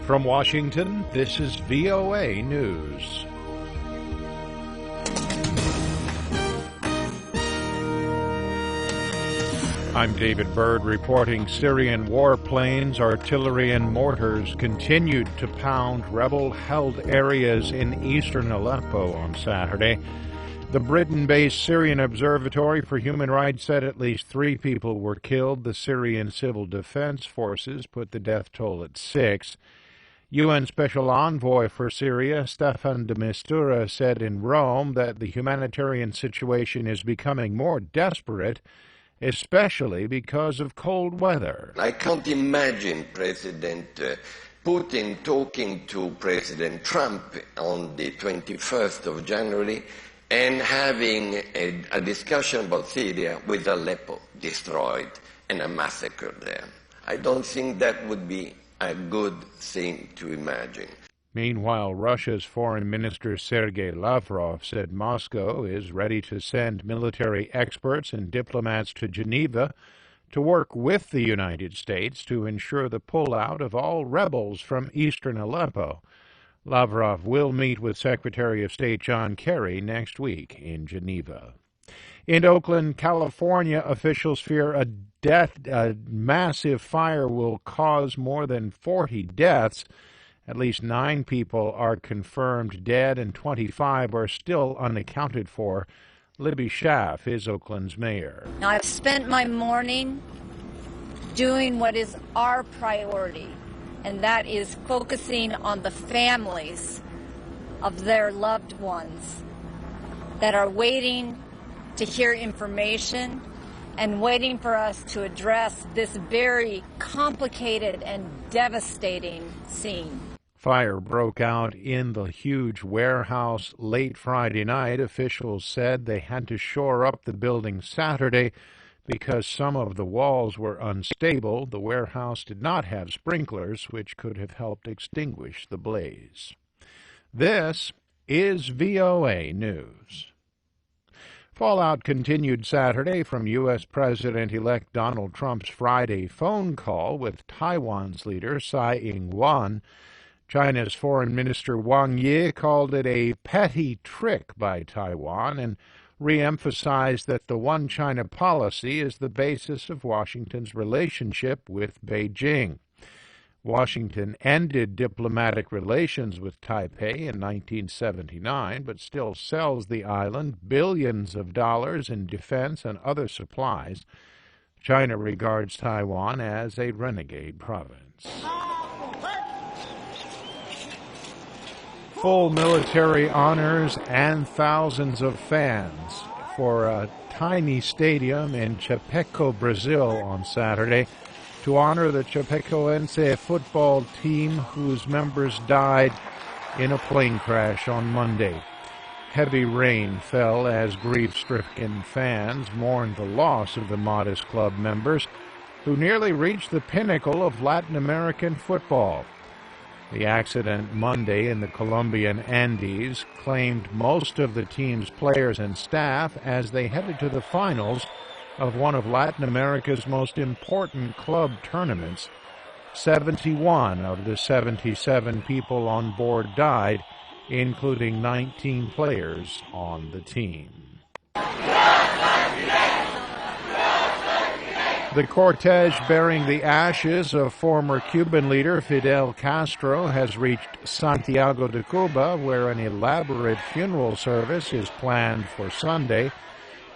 From Washington, this is VOA News. I'm David Byrd reporting Syrian warplanes, artillery, and mortars continued to pound rebel-held areas in eastern Aleppo on Saturday. The Britain-based Syrian Observatory for Human Rights said at least 3 people were killed. The Syrian Civil Defense forces put the death toll at 6. UN Special Envoy for Syria Staffan de Mistura said in Rome that the humanitarian situation is becoming more desperate, especially because of cold weather. I can't imagine President Putin talking to President Trump on the 21st of January and having a discussion about Syria with Aleppo destroyed and a massacre there. I don't think that would be a good thing to imagine. Meanwhile, Russia's Foreign Minister Sergei Lavrov said Moscow is ready to send military experts and diplomats to Geneva to work with the United States to ensure the pullout of all rebels from eastern Aleppo. Lavrov will meet with Secretary of State John Kerry next week in Geneva. In Oakland, California, officials fear a massive fire will cause more than 40 deaths. At least 9 people are confirmed dead and 25 are still unaccounted for. Libby Schaff is Oakland's mayor. Now, I've spent my morning doing what is our priority, and that is focusing on the families of their loved ones that are waiting to hear information and waiting for us to address this very complicated and devastating scene. Fire broke out in the huge warehouse late Friday night. Officials said they had to shore up the building Saturday because some of the walls were unstable. The warehouse did not have sprinklers, which could have helped extinguish the blaze. This is VOA News. Fallout continued Saturday from U.S. President-elect Donald Trump's Friday phone call with Taiwan's leader Tsai Ing-wen. China's Foreign Minister Wang Yi called it a petty trick by Taiwan and re-emphasized that the One China policy is the basis of Washington's relationship with Beijing. Washington ended diplomatic relations with Taipei in 1979, but still sells the island billions of dollars in defense and other supplies. China regards Taiwan as a renegade province. Full military honors and thousands of fans for a tiny stadium in Chapecó, Brazil on Saturday to honor the Chapecoense football team whose members died in a plane crash on Monday. Heavy rain fell as grief-stricken fans mourned the loss of the modest club members who nearly reached the pinnacle of Latin American football. The accident Monday in the Colombian Andes claimed most of the team's players and staff as they headed to the finals of one of Latin America's most important club tournaments. 71 of the 77 people on board died, including 19 players on the team. The cortege bearing the ashes of former Cuban leader Fidel Castro has reached Santiago de Cuba, where an elaborate funeral service is planned for Sunday.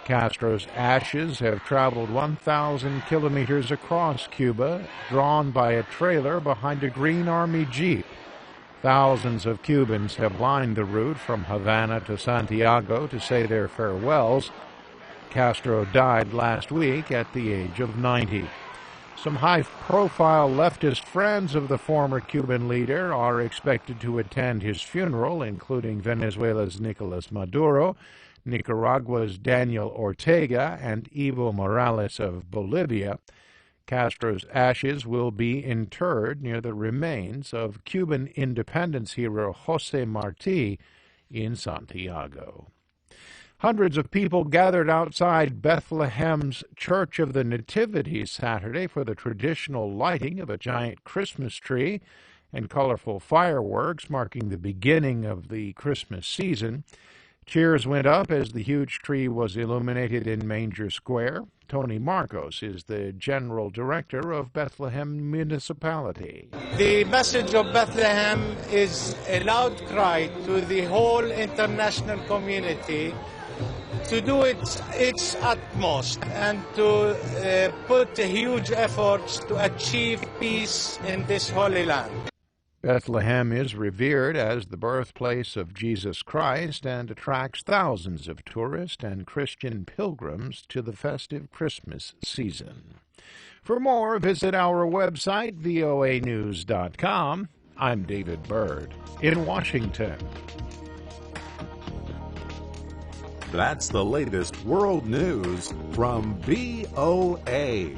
Castro's ashes have traveled 1,000 kilometers across Cuba, drawn by a trailer behind a Green Army Jeep. Thousands of Cubans have lined the route from Havana to Santiago to say their farewells. Castro died last week at the age of 90. Some high-profile leftist friends of the former Cuban leader are expected to attend his funeral, including Venezuela's Nicolas Maduro, Nicaragua's Daniel Ortega, and Evo Morales of Bolivia. Castro's ashes will be interred near the remains of Cuban independence hero José Martí in Santiago. Hundreds of people gathered outside Bethlehem's Church of the Nativity Saturday for the traditional lighting of a giant Christmas tree and colorful fireworks marking the beginning of the Christmas season. Cheers went up as the huge tree was illuminated in Manger Square. Tony Marcos is the General Director of Bethlehem Municipality. The message of Bethlehem is a loud cry to the whole international community to do its utmost and to put huge efforts to achieve peace in this holy land. Bethlehem is revered as the birthplace of Jesus Christ and attracts thousands of tourists and Christian pilgrims to the festive Christmas season. For more, visit our website, voanews.com. I'm David Byrd in Washington. That's the latest world news from VOA.